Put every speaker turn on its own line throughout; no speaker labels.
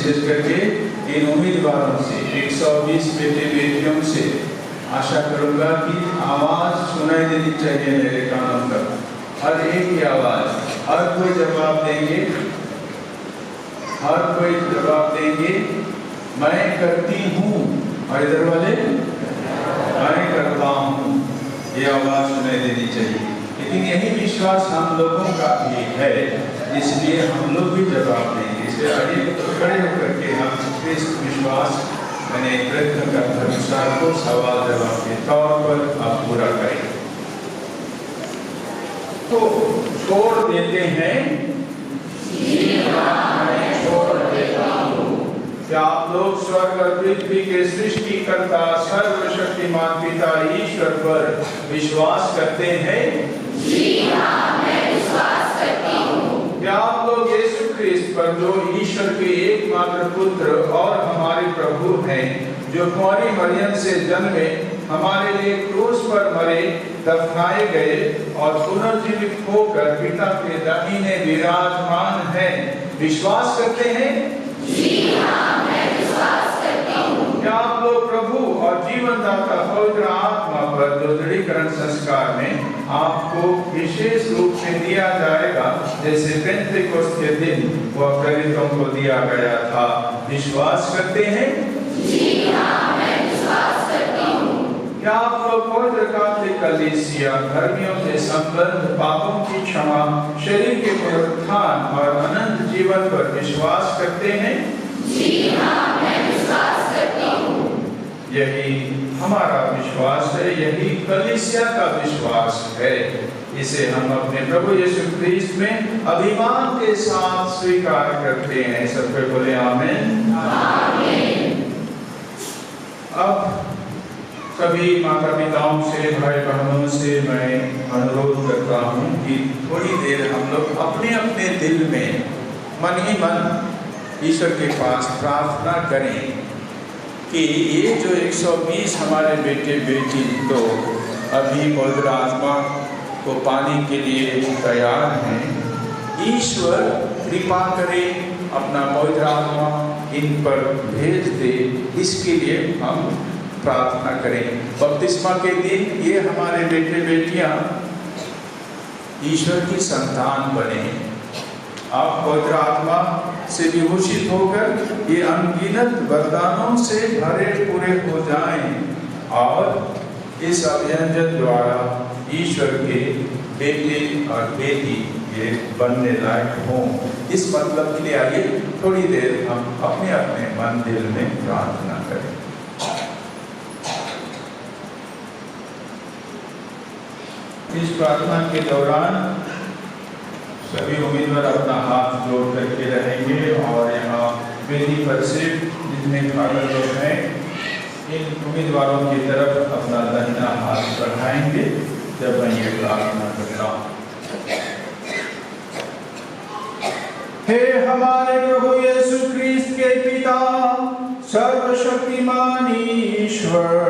विशेष करके इन उम्मीदवारों से 120 बेटे बेटियों से आशा करूंगा कि आवाज सुनाई देनी चाहिए मेरे कानों तक, हर एक की आवाज। हर कोई जवाब देंगे, हर कोई जवाब देंगे मैं करती हूँ, और इधर वाले मैं करता हूँ, ये आवाज सुनाई देनी चाहिए। लेकिन यही विश्वास हम लोगों का भी है, इसलिए हम लोग भी जवाब देंगे। इसलिए आइए खड़े होकर के हम इस विश्वास मैंने प्रयत्न का धर्मसार को सवाल जवाब के तौर पर आप पूरा करें। तो छोड़ देते हैं, मैं छोड़ देता हूँ। क्या आप लोग स्वर्ग और पृथ्वी के सृष्टिकर्ता सर्वशक्तिमान पिता ईश्वर पर विश्वास करते हैं?
जी हाँ, मैं विश्वास करती हूँ।
क्या आप लोग यीशु ख्रिस्त पर जो ईश्वर के एकमात्र पुत्र और हमारे प्रभु हैं, जो कुंवारी मरियम से जन्मे, हमारे लिए क्रूस पर मरे, दफनाए गए और पुनर्जीवित होकर पिता के दाहिने विराजमान हैं, विश्वास करते हैं?
जी हाँ, मैं विश्वास करती हूँ।
क्या आप लोग प्रभु और जीवनदाता पवित्र आत्मा पर जो दृढ़ीकरण संस्कार में आपको विशेष रूप से दिया जाएगा, जैसे पेंटेकोस्त के दिन वह प्रेरितों को दिया गया था, विश्वास करते हैं?
जी हाँ, मैं विश्वास करती हूँ।
क्या आप लोग पवित्र कैथोलिक कलीसिया, धर्मियों से संबंध, पापों की क्षमा, शरीर के पुनरुत्थान और अनंत जीवन पर विश्वास करते हैं?
जी हाँ, मैं विश्वास करती हूँ।
यही हमारा विश्वास है, यही कलीसिया का विश्वास है। इसे हम अपने प्रभु यीशु ख्रिस्त में अभिमान के साथ स्वीकार करते हैं। सब पे बोले आमीन।
आमीन।
अब सभी माता पिताओं से, भाई बहनों से मैं अनुरोध करता हूँ कि थोड़ी देर हम लोग अपने अपने दिल में मन ही मन ईश्वर के पास प्रार्थना करें कि ये जो 120 हमारे बेटे बेटी तो अभी पवित्र आत्मा को पाने के लिए तैयार हैं, ईश्वर कृपा करे, अपना पवित्र आत्मा इन पर भेज दे, इसके लिए हम प्रार्थना करें। बपतिस्मा के दिन ये हमारे बेटे बेटियां ईश्वर की संतान बने, आप पवित्र आत्मा से विभूषित होकर ये अनगिनत वरदानों से भरे पूरे हो जाएं और इस अभियंजन द्वारा ईश्वर के बेटे और बेटी ये बनने लायक हों। इस मतलब के लिए आइए थोड़ी देर हम अपने अपने मन दिल में प्रार्थना करें। इस प्रार्थना के दौरान सभी उम्मीदवार अपना हाथ जोड़ करके रहेंगे और यहाँ वेदी पर से जितने फादर लोग हैं इन उम्मीदवारों की तरफ अपना दाहिना हाथ बढ़ाएंगे जब मैं ये प्रार्थना करता हूँ। हे हमारे प्रभु यीशु ख्रिस्त के पिता, सर्वशक्तिमान ईश्वर,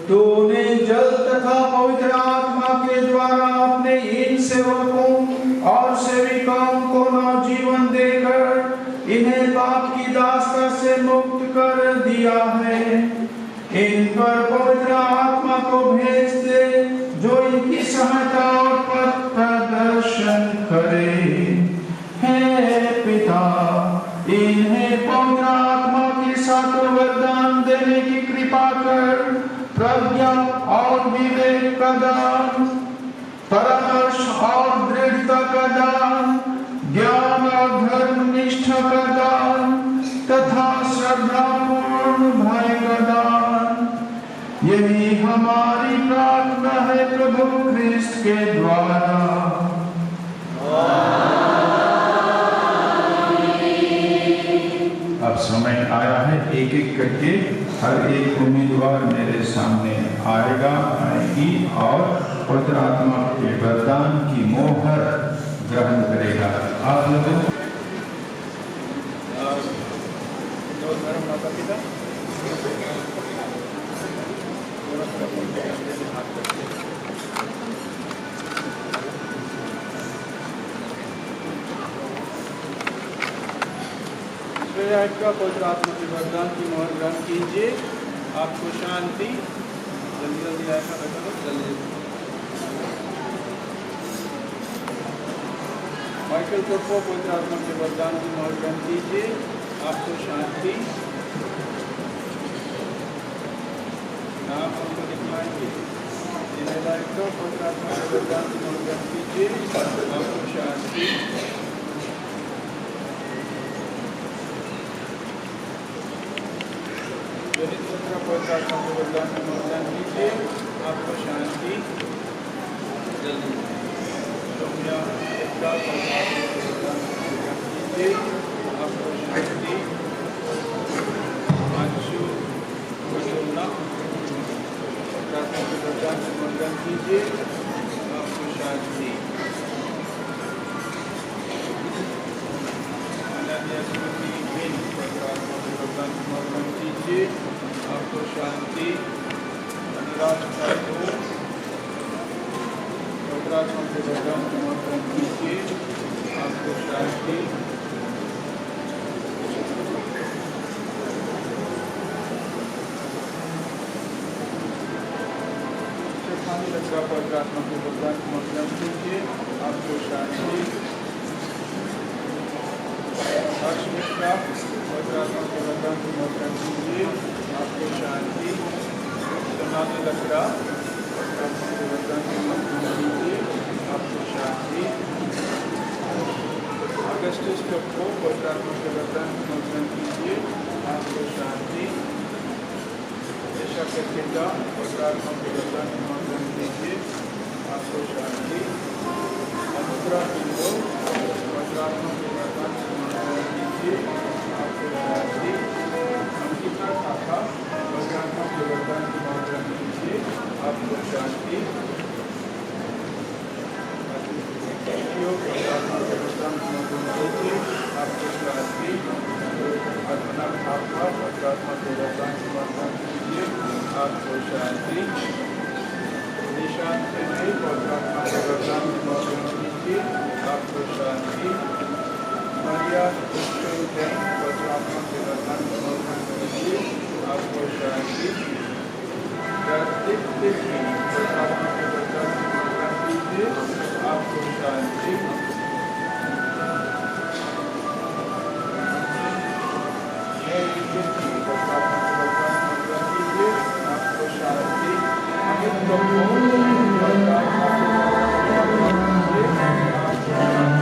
तूने जल तथा पवित्र आत्मा के द्वारा अपने इन सेवकों और सेविकाओं को नवजीवन देकर इन्हें पाप की दास्ता से मुक्त कर दिया है। इन पर पवित्र आत्मा को भेज दे जो इनकी सहायता और पथ प्रदर्शन करे। हे पिता, इन्हें पवित्र आत्मा के साथ वरदान देने की कृपा कर, प्रज्ञा और विवेक का दान, परामर्श और दृढ़ता का दान, ज्ञान और धर्म निष्ठा का दान तथा श्रद्धापूर्ण भय का दान, यही हमारी प्रार्थना है प्रभु ख्रिस्त के द्वारा। अब समय आया है एक एक करके हर एक उम्मीदवार मेरे सामने आएगा, आएगी और पवित्र आत्मा के वरदान की मोहर ग्रहण करेगा। आप लोगों अध्याय का पवित्र आत्मा के वरदान की मोहर ग्रहण कीजिए, आपको शांति। जल्दी जल्दी आएगा बेटा लोग, जल्दी। माइकल को पवित्र आत्मा के वरदान की मोहर ग्रहण कीजिए, आपको शांति। नाम हमको दिखलाएंगे। को पवित्र आत्मा के वरदान की मोहर ग्रहण कीजिए, आपको शांति। पवित्र आत्मा के वरदान की मोहर ग्रहण कीजिए, आपको शांति। जल्दी सौम्या पवित्र आत्मा के वरदान की मोहर ग्रहण कीजिए, आपको शांति। आंशु वसुलना पवित्र आत्मा के वरदान की मोहर ग्रहण कीजिए, आपको शांति। पवित्र आत्मा के वरदान की मोहर ग्रहण कीजिए, आपको शांति। अनुराग ठाकुर पवित्र आत्मा के वरदान की मोहर ग्रहण कीजिए, आपको शांति। चेतावनी लगा पवित्र आत्मा के वरदान की मोहर ग्रहण कीजिए, आपको शांति। हर्षमिश्रा पवित्र आत्मा के वरदान की मोहर ग्रहण कीजिए, आपको शांति। सोनाली लकड़ा पवित्र आत्मा के वरदान की मोहर ग्रहण कीजिए, आपको शांति। अगस्टस टप्पो पवित्र आत्मा के वरदान की मोहर ग्रहण कीजिए, आपको शांति। ऐशा केकेटा पवित्र आत्मा के वरदान की मोहर ग्रहण कीजिए, आपको शांति। अनुग्रह हिंदू पवित्र आत्मा के वरदान की मोहर ग्रहण कीजिए, आपको शांति। अंकिता ठाकुर पवित्र आत्मा के वरदान की मोहर ग्रहण कीजिए, आपको शांति। पवित्र आत्मा के वरदान की मोहर ग्रहण कीजिए, आपको शांति। अर्चना ठाकुर पवित्र आत्मा के वरदान की मोहर ग्रहण कीजिए, आपको शांति। निशांत पवित्र आत्मा के वरदान की मोहर ग्रहण कीजिए, आपको शांति। मारिया पवित्र आत्मा के वरदान की मोहर ग्रहण कीजिए, आपको शांति। पवित्र आत्मा के वरदान की मोहर ग्रहण कीजिए, आपको शांति। पवित्र आत्मा के वरदान की मोहर ग्रहण कीजिए, आपको शांति। अमित प्रभु पवित्र आत्मा के वरदान की मोहर ग्रहण कीजिए, आपको शांति।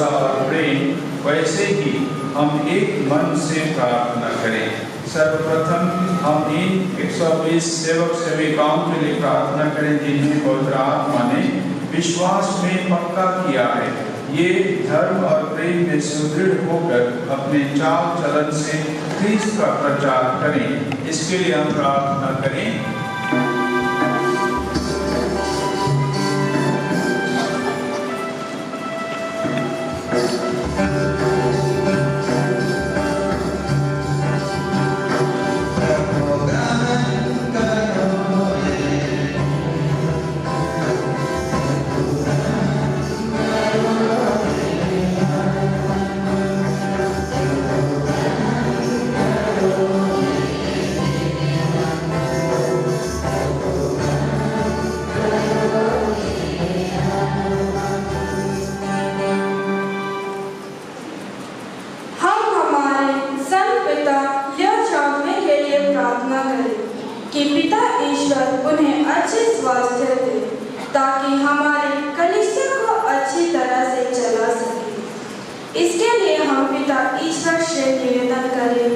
भरोसा और प्रेम, वैसे ही हम एक मन से प्रार्थना करें। सर्वप्रथम हम इन 120 सेवक सेविकाओं के लिए प्रार्थना करें जिन्हें पवित्र आत्मा ने विश्वास में पक्का किया है। ये धर्म और प्रेम में सुदृढ़ होकर अपने चाल चलन से ख्रीस्त का प्रचार करें। इसके लिए हम प्रार्थना करें।
कि पिता ईश्वर उन्हें अच्छे स्वास्थ्य दे ताकि हमारी कलीसिया को अच्छी तरह से चला सके। इसके लिए हम पिता ईश्वर से निवेदन करें।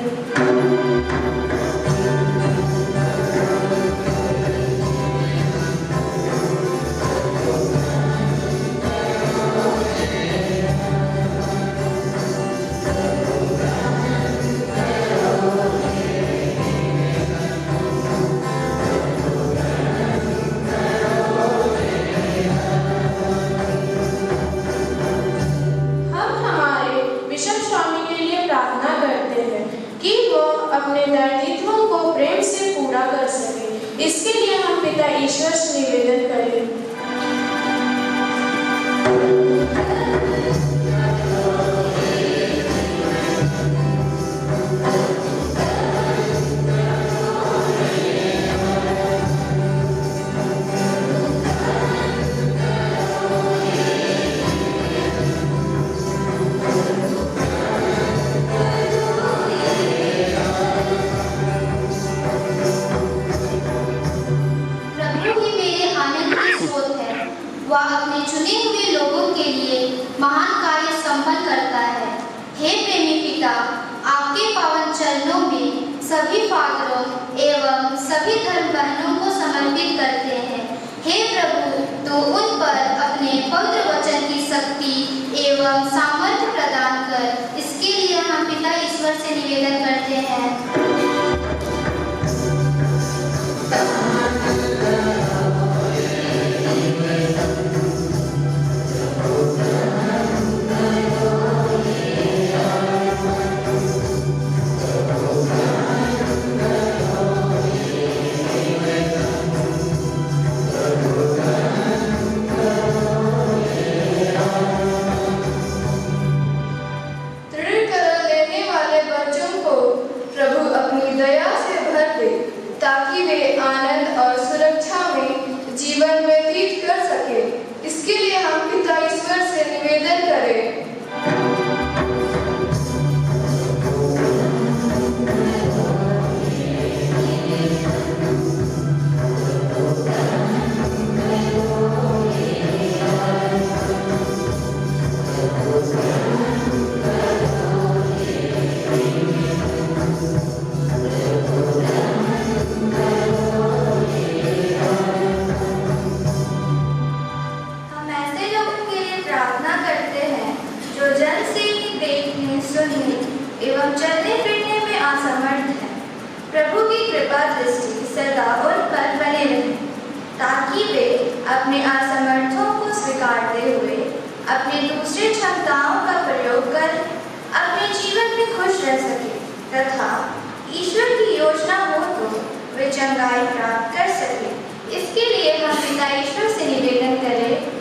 अपने दायित्वों को प्रेम से पूरा कर सके। इसके लिए हम पिता ईश्वर से निवेदन करें।
वह अपने चुने हुए लोगों के लिए महान कार्य संपन्न करता है। हे प्रेमी पिता, आपके पावन चरणों में सभी फादरों एवं सभी धर्म बहनों को समर्पित करते हैं। हे प्रभु, तो उन पर अपने पवित्र वचन की शक्ति एवं सामर्थ्य प्रदान कर। इसके लिए हम पिता ईश्वर से निवेदन करते हैं।
ताकि वे आनंद और सुरक्षा में जीवन व्यतीत कर सके। इसके लिए हम पिता ईश्वर से निवेदन करें।
एवं चलने फिरने में असमर्थ है। प्रभु की कृपा दृष्टि सदा उन पर बने रहे, ताकि वे अपने असमर्थों को स्वीकारते हुए अपने दूसरी क्षमताओं का प्रयोग कर अपने जीवन में खुश रह सके तथा ईश्वर की योजना हो तो वे चंगाई प्राप्त कर सके। इसके लिए हम पिता ईश्वर से निवेदन करें।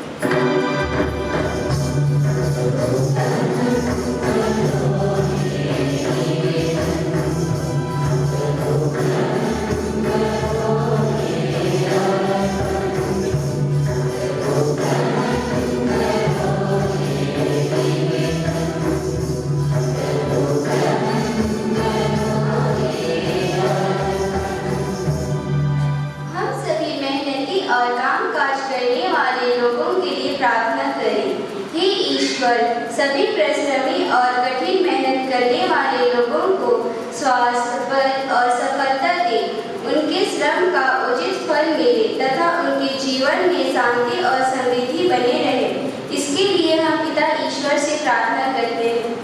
ईश्वर सभी परिश्रमी और कठिन मेहनत करने वाले लोगों को स्वास्थ्य, बल और सफलता दे, उनके श्रम का उचित फल मिले तथा उनके जीवन में शांति और समृद्धि बने रहे। इसके लिए हम पिता ईश्वर से प्रार्थना करते हैं।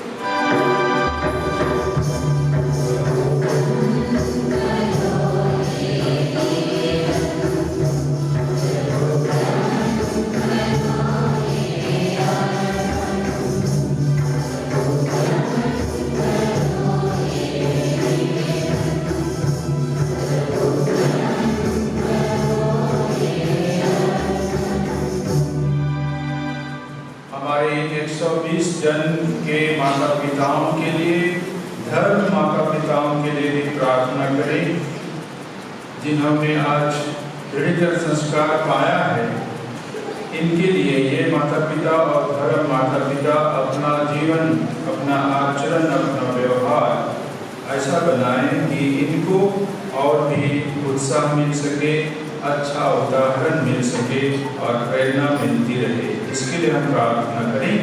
हमारे 120 जन के माता पिताओं के लिए, धर्म माता पिताओं के लिए भी प्रार्थना करें, जिन्होंने आज हृदय संस्कार पाया है। इनके लिए ये माता पिता और धर्म माता पिता अपना जीवन, अपना आचरण, अपना व्यवहार ऐसा बनाएं कि इनको और भी उत्साह मिल सके, अच्छा उदाहरण मिल सके और प्रेरणा मिलती रहे। इसके लिए हम प्रार्थना करें।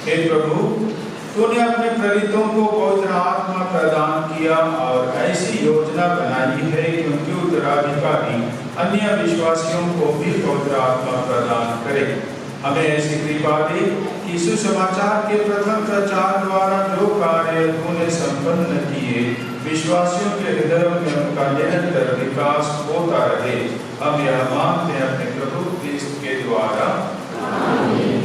हे प्रभु, तूने अपने प्रेरितों को पवित्र आत्मा प्रदान किया और ऐसी योजना बनाई है कि उनके उत्तराधिकारी अन्य विश्वासियों को भी पवित्र आत्मा प्रदान करे। हमें ऐसी कृपा दे कि सुसमाचार के प्रथम प्रचार द्वारा जो कार्य तूने संपन्न किए, विश्वासियों के हृदयों में उनका निरंतर विकास होता रहे। हम यह मांगते हैं अपने प्रभु क्रिस्त के द्वारा। आमीन।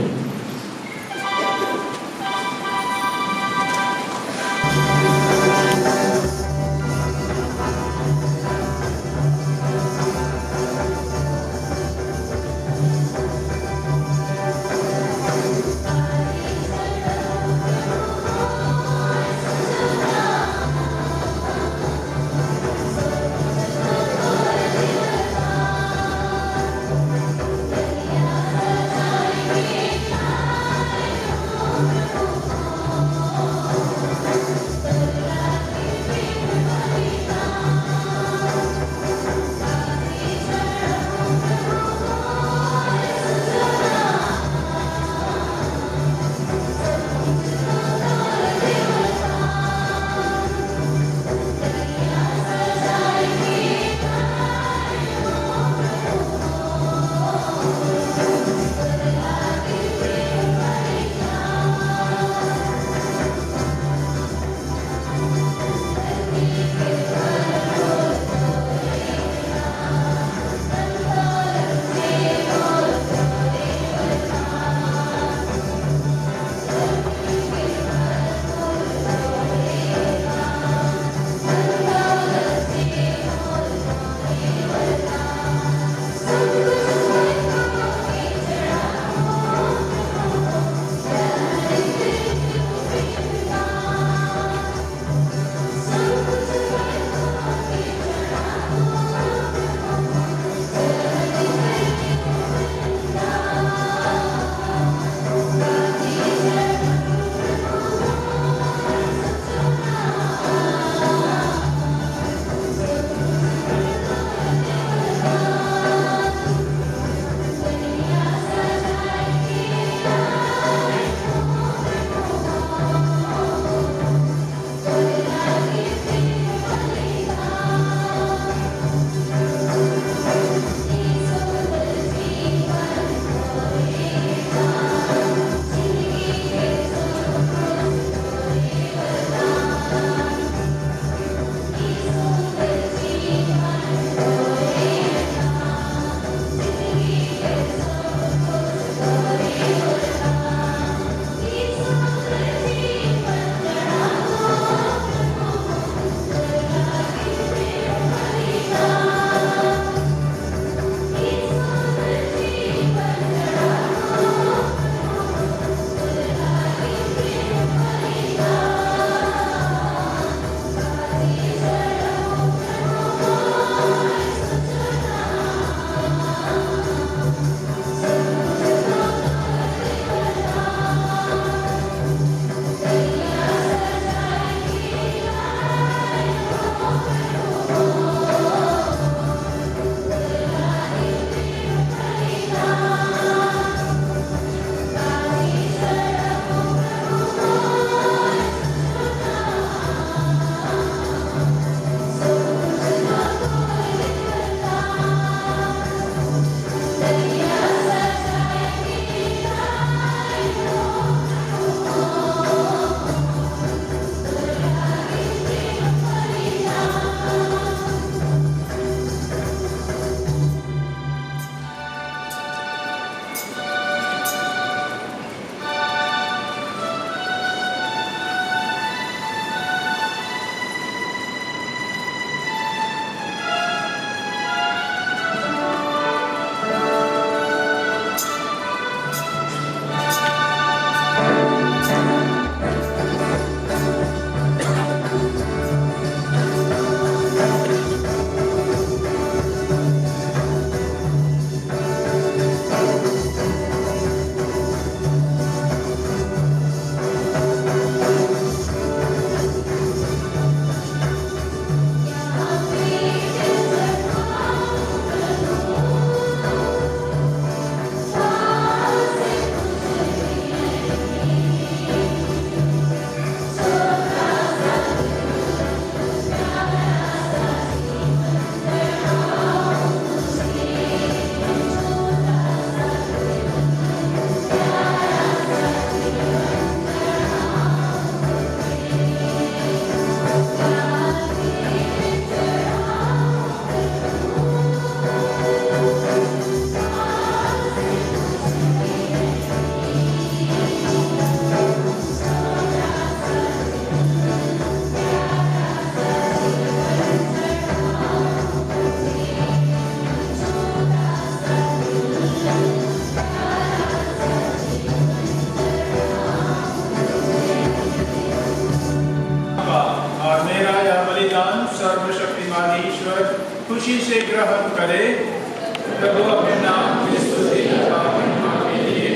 प्रभु अपने नाम की स्तुति और महिमा के लिए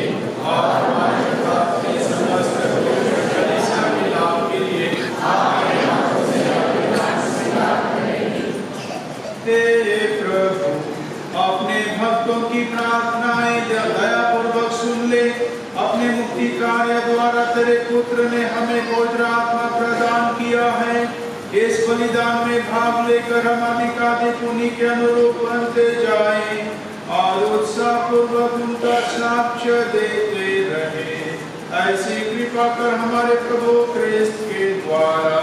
और हमारे प्रभु के समस्त कलीसिया के लाभ के लिए हमारे हाथों से अपने नाम स्वीकार करेंगे। तेरे प्रभु अपने भक्तों की प्रार्थनाएं दयापूर्वक सुन ले। अपने मुक्ति कार्य द्वारा तेरे पुत्र ने हमें पवित्र आत्मा प्रदान किया है। इस बलिदान में भाग लेकर हम अधिकाधिक उन्हीं के अनुरूप बनते जाएं और उत्साह पूर्वक उनका साक्ष्य देते रहे। ऐसी कृपा कर हमारे प्रभु क्रिस्त के द्वारा।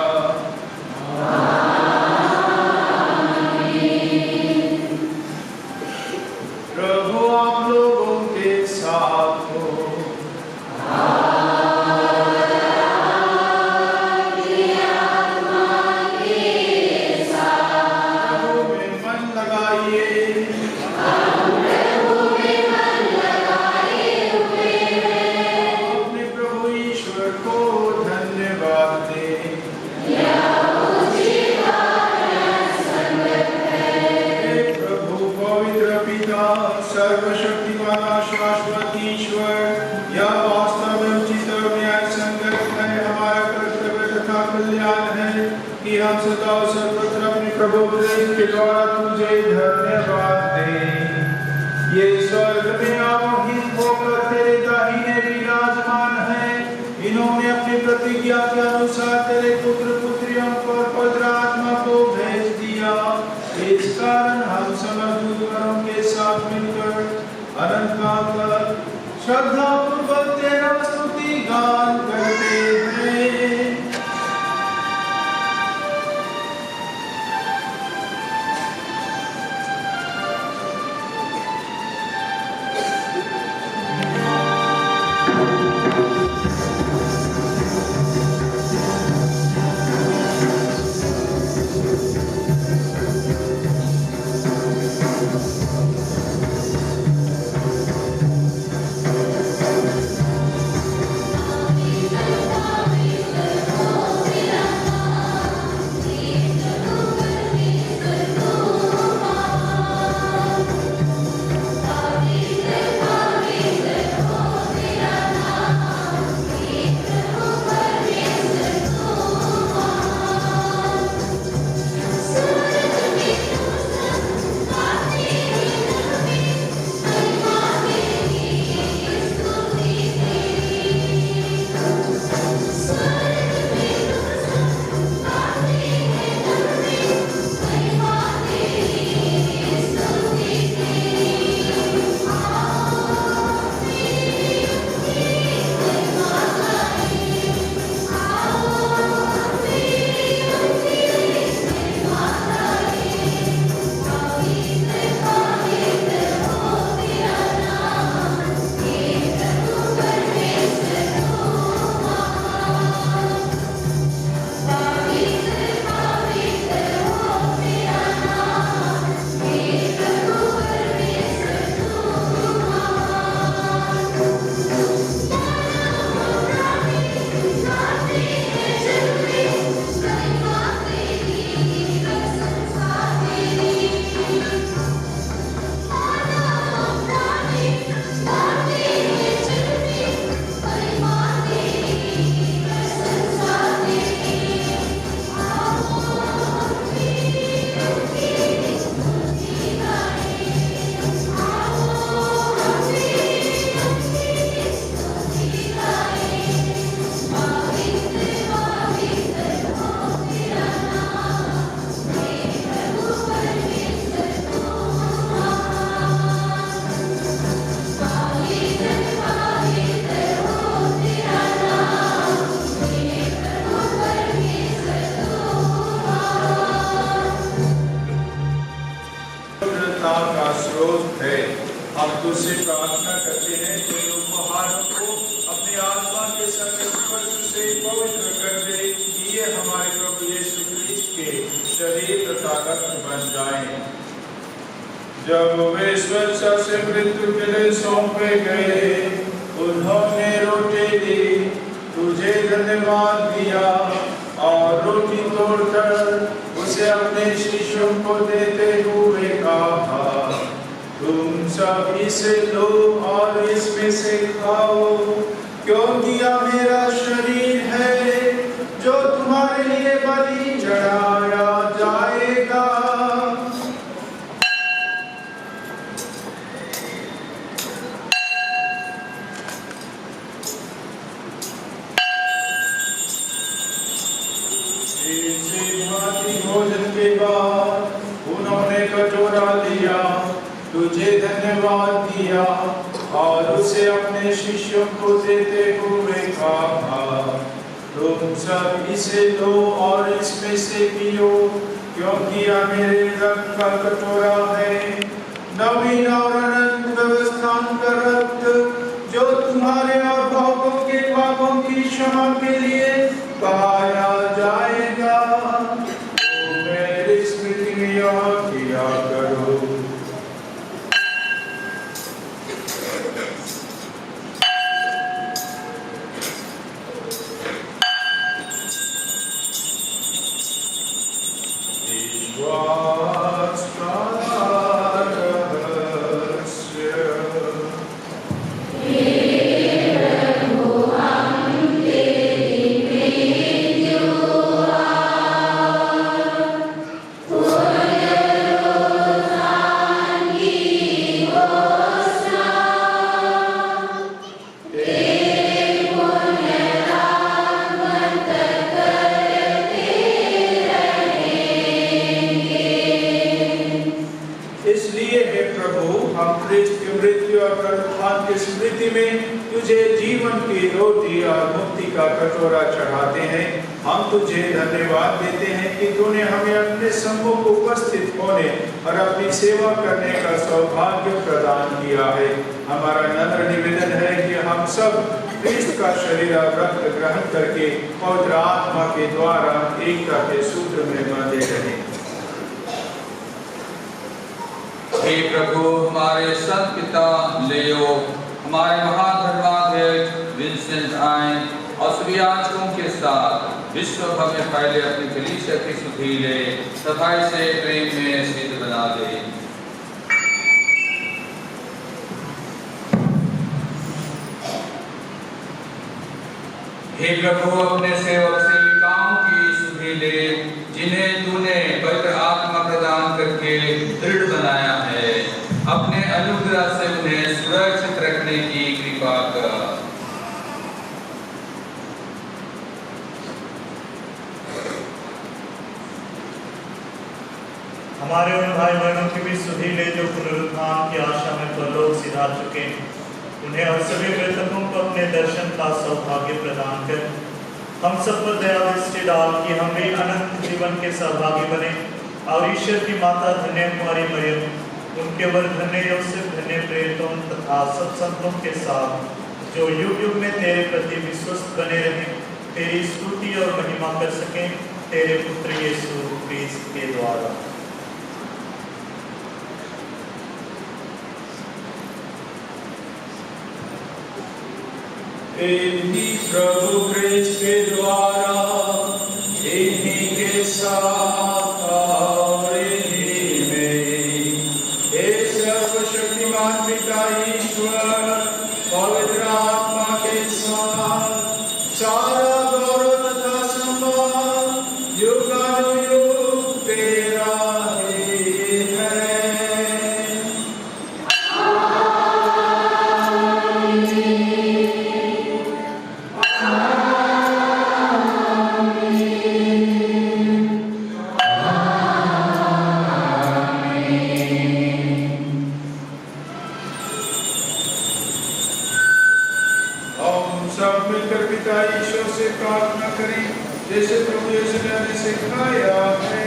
प्रभु आप लोगों के साथ हो। सर्वशक्तिमान शाश्वत ईश्वर, यह वास्तव में उचित और न्याय संगत है, हमारा कर्तव्य तथा कल्याण है कि हम सदा और सर्वत्र अपने प्रभु के द्वारा तुझे धन्यवाद दें। ये स्वर्ग में आरोहित होकर तेरे दाहिने विराजमान है। इन्होंने अपनी प्रतिज्ञा के अनुसार तेरे पुत्र पुत्रियों पर पवित्र आत्मा को भेज दिया। इस कारण हम समस्त दूतों के साथ मिलकर अनंत काल तक श्रद्धा पूर्वक तेरा स्तुति गान करते हैं। तुझसे प्रार्थना करते हैं कि उपहारों को अपनी आत्मा के संग स्पर्श से पवित्र कर दे कि ये हमारे प्रभु यीशु क्रिस्त के शरीर तथा रक्त बन जाएं। जब वे स्वेच्छा से मृत्यु के लिए सौंपे गए, उन्होंने रोटी ली, तुझे धन्यवाद दिया और रोटी तोड़कर उसे अपने शिष्यों को देते हुए कहा, तुम सब इसे लो और इसमें से खाओ, क्योंकि यह मेरा शरीर है जो तुम्हारे लिए बलि चढ़ाया जाएगा। भोजन के बाद उन्होंने कटोरा लिया, तुझे धन्यवाद दिया और उसे अपने शिष्यों को देते हुए कहा, तुम सब इसे लो और इसमें से पियो, क्योंकि यह मेरे रक्त का कटोरा है, नवीन और अनंत व्यवस्थान का रक्त, जो तुम्हारे और बहुतों के पापों की क्षमा के लिए बहाया जाएगा। तो मेरी स्मृति में यह किया करो। स्मृति में तुझे जीवन की रोटी और मुक्ति का कटोरा चढ़ाते हैं। हम तुझे धन्यवाद देते हैं कि तूने हमें अपने सम्मुख उपस्थित होने और अपनी सेवा करने का सौभाग्य प्रदान किया है। हमारा नम्र निवेदन है कि हम सब क्रिस्त का शरीर और रक्त ग्रहण करके पवित्र आत्मा के द्वारा एकता के सूत्र में बंधे रहें।
हे प्रभु, हमारे संत पिता लियो, हमारे महाधर्माध्यक्ष विंसेंट आइन और सभी याजकों के साथ विश्व भर में फैले अपनी कलीसिया की सुधीले सफाई से प्रेम में सिद्ध बना दे। हे प्रभु, अपने सेवक सेविकाओं की सुधीले जिन्हें तूने पवित्र आत्मा प्रदान करके दृढ़ बनाया है, अपने अनुग्रह से उन्हें सुरक्षित रखने की कृपा कर।
हमारे उन भाई बहनों की भी सुधीले जो पुनरुत्थान की आशा में परलोक सिधा चुके, उन्हें और सभी मृतकों को अपने दर्शन का सौभाग्य प्रदान कर हम सब पर दया दृष्टि डाल कि हम भी अनंत जीवन के सहभागी बने और ईश्वर की माता धन्य कुमारी मरियम, उनके वर धन्य योसेफ, धन्य प्रेरितों तथा सब संतों के साथ जो युग युग में तेरे प्रति विश्वस्त बने रहे, तेरी स्तुति और महिमा कर सकें, तेरे पुत्र यीशु क्रिस्त के द्वारा।
इन्हीं प्रभु क्रिस्त के द्वारा, इन्हीं के साथ और इन्हीं में हे सर्वशक्तिमान पिता ईश्वर पवित्र आत्मा के साथ सारा गौरव तथा सम्मान युगानुयुग तेरा ही है। प्रार्थना करें जैसे प्रभु यीशु ने हमें सिखाया है।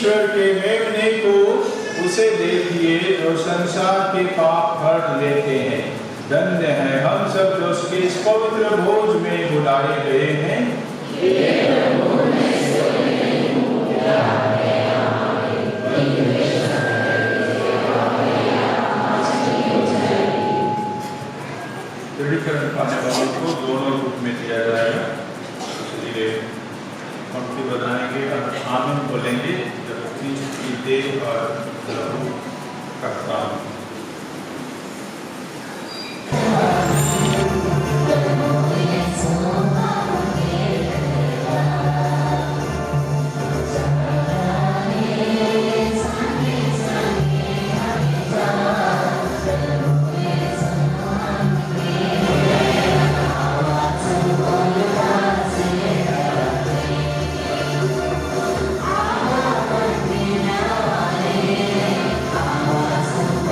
ईश्वर के मेमने को उसे देखिए जो संसार के पाप भर लेते हैं। धन्य है हम सब जो उसके इस पवित्र भोज में बुलाए गए हैं। दृढ़ीकरण पाने वालों को दोनों रूप में दिया जाएगा, इसलिए पंक्ति बनाएंगे और आमीन बोलेंगे जब की देह और लहू का काम।
Thank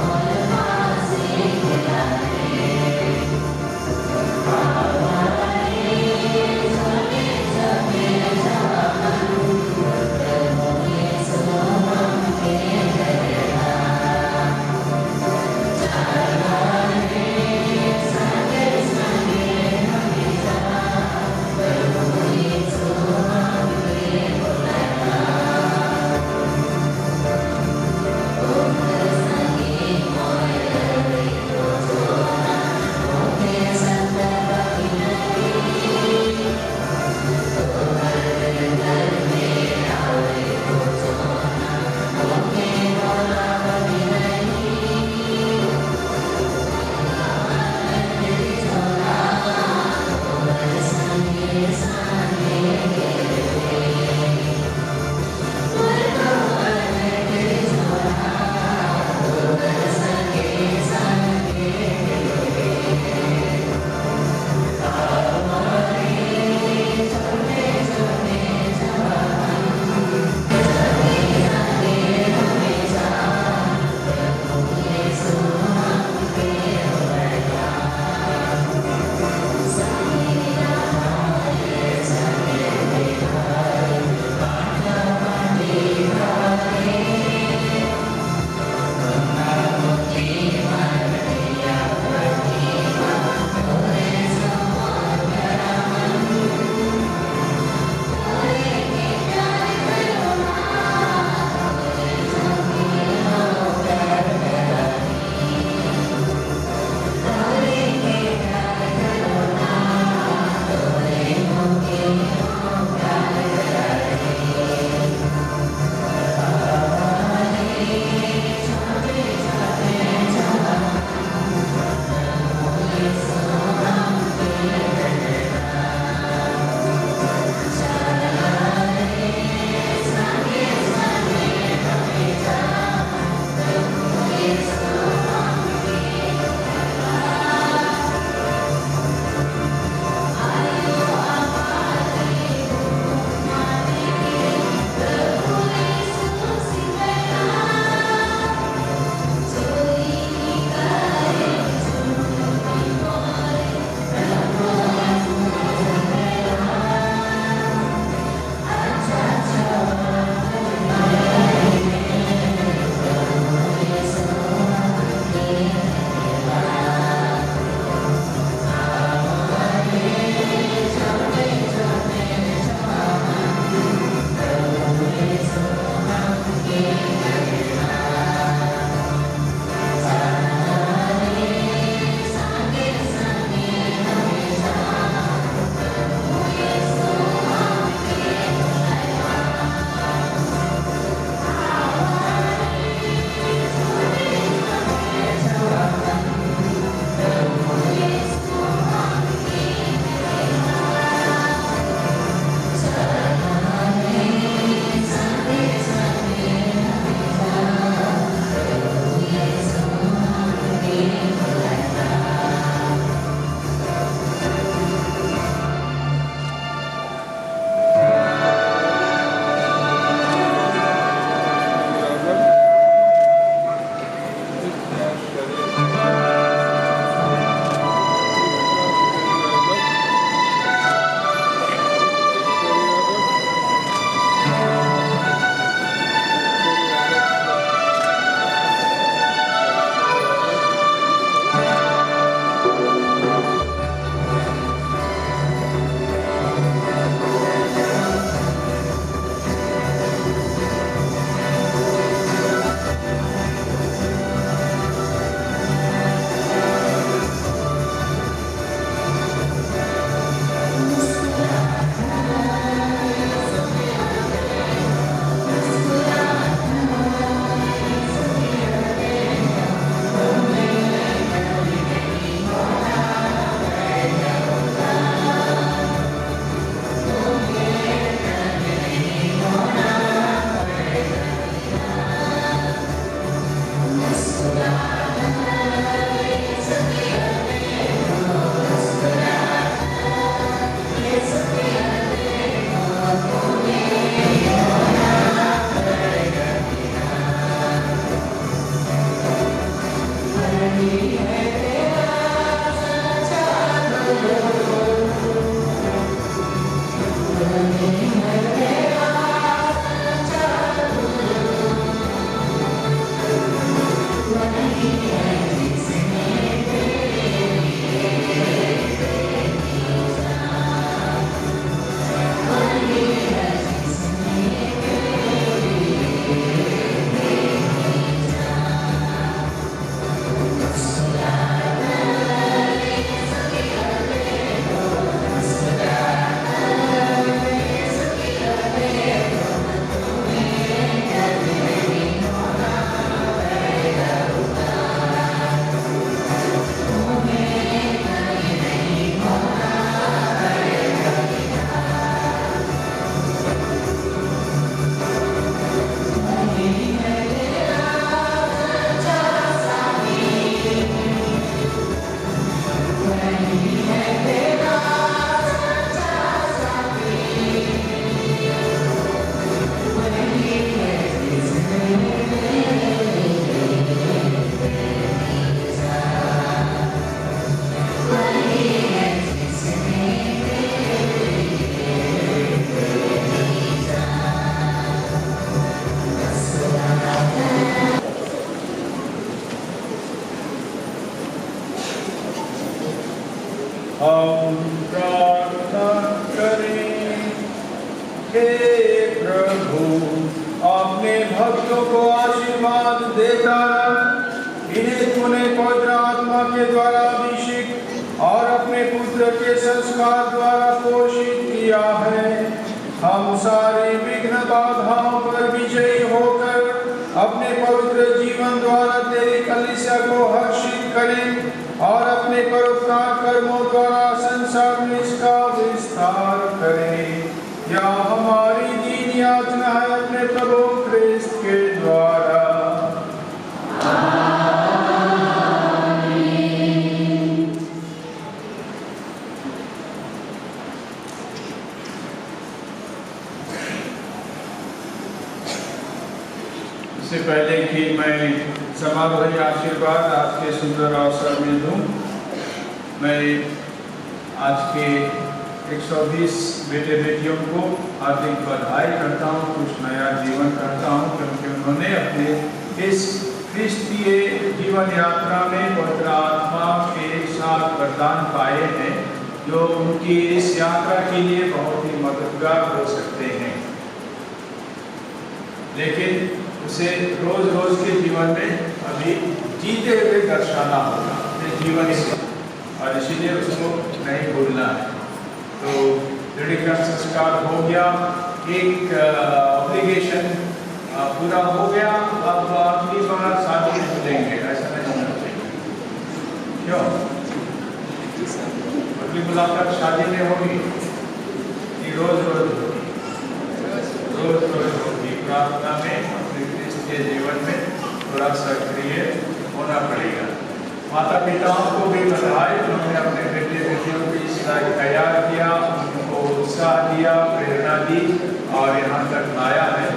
you.
हे प्रभु, अपने भक्तों को आशीर्वाद देता रह। इन्हें तूने पवित्र आत्मा के द्वारा अभिषेक और अपने पुत्र के संस्कार द्वारा पोषित किया है। हम सारी विघ्न बाधाओं पर विजयी होकर अपने पवित्र जीवन द्वारा तेरी कलीसिया को हर्षित करें और अपने परोपकार कर्मों द्वारा संसार में इसका विस्तार करें। यह हमारी दीन याचना है अपने प्रभु क्रिस्त के द्वारा। इससे पहले कि मैं समारोही आशीर्वाद आज के सुंदर अवसर में दूं, मैं आज के 120 बेटे बेटियों को हार्दिक बधाई करता हूं, कुछ नया जीवन करता हूं, क्योंकि उन्होंने अपने इस क्रिस्तीय जीवन यात्रा में पवित्र आत्मा के साथ वरदान पाए हैं, जो उनकी इस यात्रा के लिए बहुत ही मददगार हो सकते हैं। लेकिन उसे रोज रोज के जीवन में अभी जीते हुए दर्शाना होगा अपने जीवन से, और इसीलिए उसको नहीं भूलना है। तो दृढ़ीकरण संस्कार हो गया, एक ऑब्लिगेशन पूरा हो गया, अब अगली बार शादी में मिलेंगे, ऐसा नहीं होना चाहिए। क्यों? अगली मुलाकात शादी में होगी कि रोज रोज होगी? रोज रोज होगी। प्रार्थना में के जीवन में थोड़ा सक्रिय होना पड़ेगा। माता पिताओं को भी बधाई, उन्होंने अपने बेटे बेटियों को इस तरह तैयार किया, उनको उत्साह दिया, प्रेरणा दी और यहाँ तक लाया है।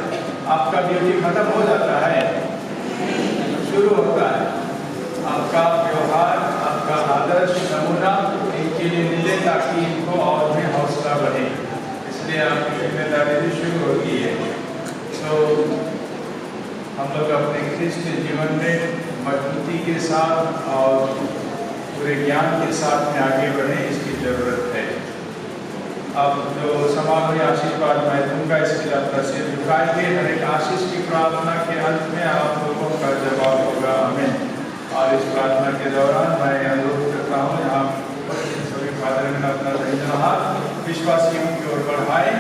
आपका ड्यूटी खत्म हो जाता है, शुरू होता है। आपका व्यवहार, आपका आदर्श नमूना इनके लिए मिले ताकि इनको और भी हौसला बढ़े, इसलिए आपकी जिम्मेदारी भी शुरू होती है। तो हम लोग अपने क्रिस्तीय जीवन में मजबूती के साथ और पूरे ज्ञान के साथ में आगे बढ़े, इसकी जरूरत है। अब जो समारोही आशीर्वाद मैं दूंगा, इसके लिए अपना सिर झुकाएंगे। हर एक आशीष की प्रार्थना के अंत में आप लोगों का जवाब होगा आमीन। और इस प्रार्थना के दौरान मैं अनुरोध करता हूँ, यहाँ सभी फादर ने अपना दाहिना हाथ विश्वासियों की ओर बढ़ाए।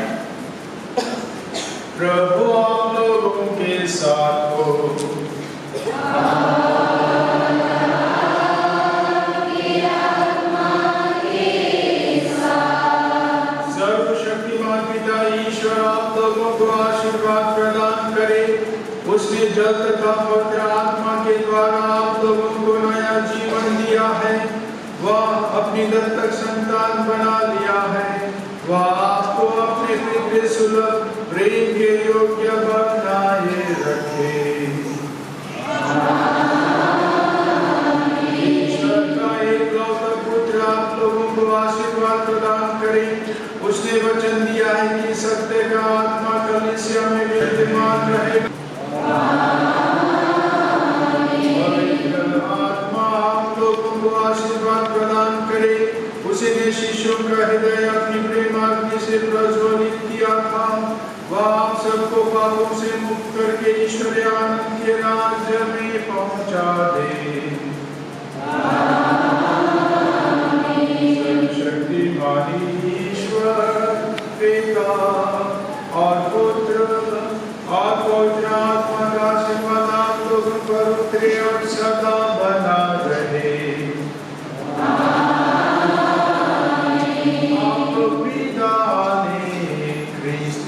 प्रभु आप लोगों के साथ हो। सर्वशक्तिमान पिता ईश्वर आप लोगों को आशीर्वाद प्रदान करे। उसने जल तथा पवित्र आत्मा के द्वारा आप लोगों को नया जीवन दिया है। वह अपनी दत्तक संतान बना लिया है। वह आपको अपने प्रिय सुलभ प्रेम के योग्य बनाए रखे। ईश्वर का एकलौता पुत्र आप लोगों को आशीर्वाद प्रदान करे। उसने वचन दिया है कि सत्य का आत्मा कलीसिया में विद्यमान रहे। पवित्र आत्मा आप लोगों को आशीर्वाद प्रदान करे। उसने शिष्यों का हृदय अपनी प्रेमाग्नि से प्रज्वलित किया था। वह आप सबको पापों से मुक्त करके ईश्वरीय आनंद के राज्य में पहुंचा दे। शक्तिमान ईश्वर पिता और पुत्र और पवित्र आत्मा का आशीर्वाद आप लोगों पर उतरे और सदा बना रहे।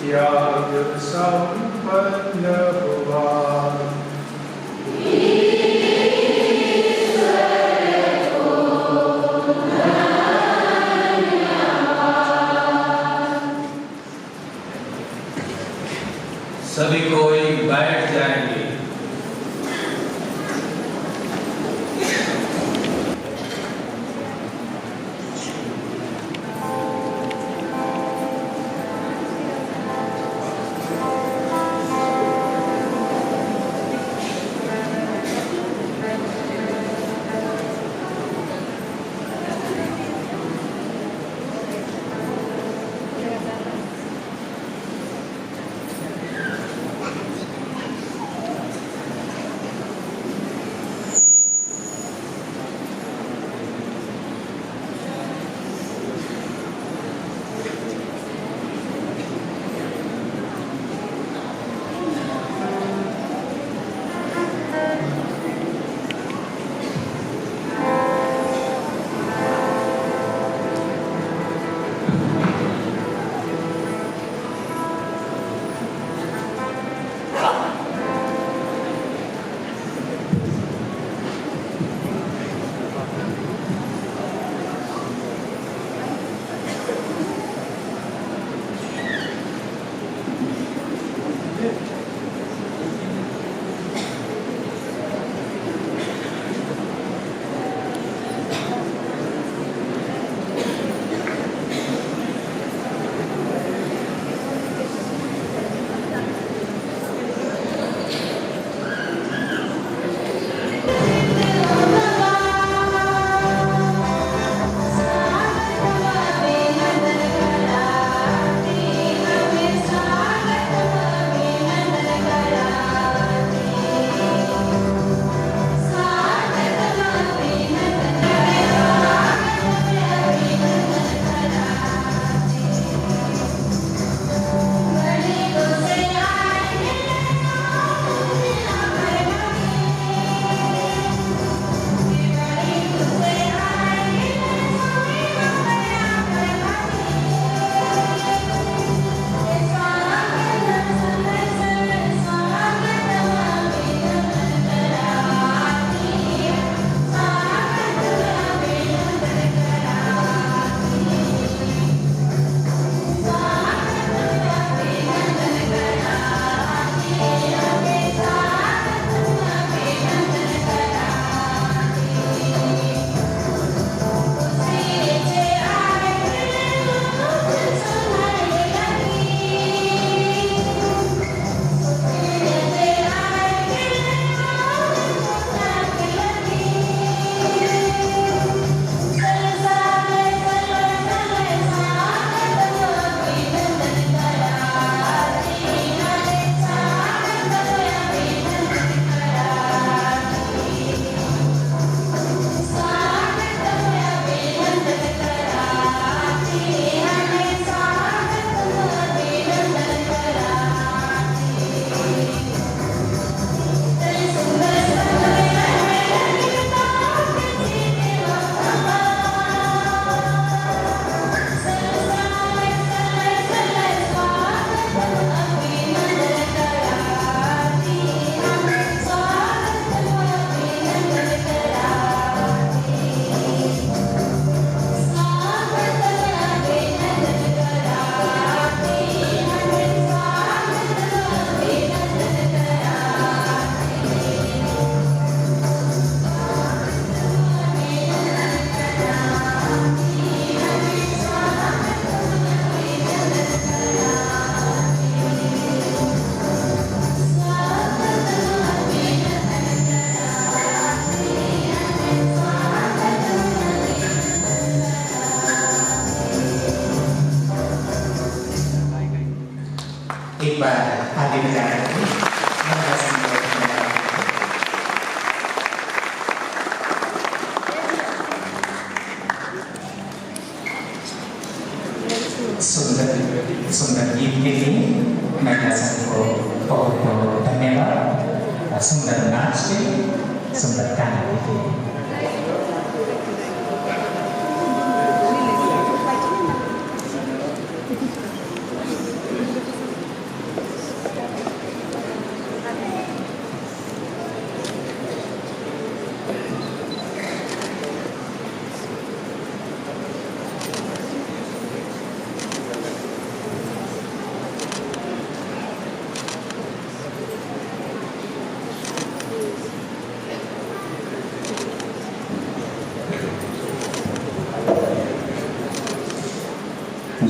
याग संपन्न हुआ।
सभी कोई बैठ जाएंगे।
एक बार आगे बढ़ाना सुंदर गीत के लिए महिला संघ को बहुत बहुत धन्यवाद। सुंदर नाच के सुंदर गाने के लिए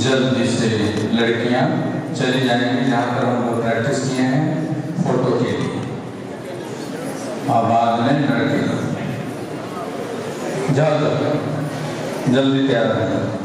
जल्दी से लड़कियां चली जाएंगी जहाँ पर हम लोग प्रैक्टिस किए हैं फोटो के लिए, और बाद में लड़के जल्दी तैयार रहें।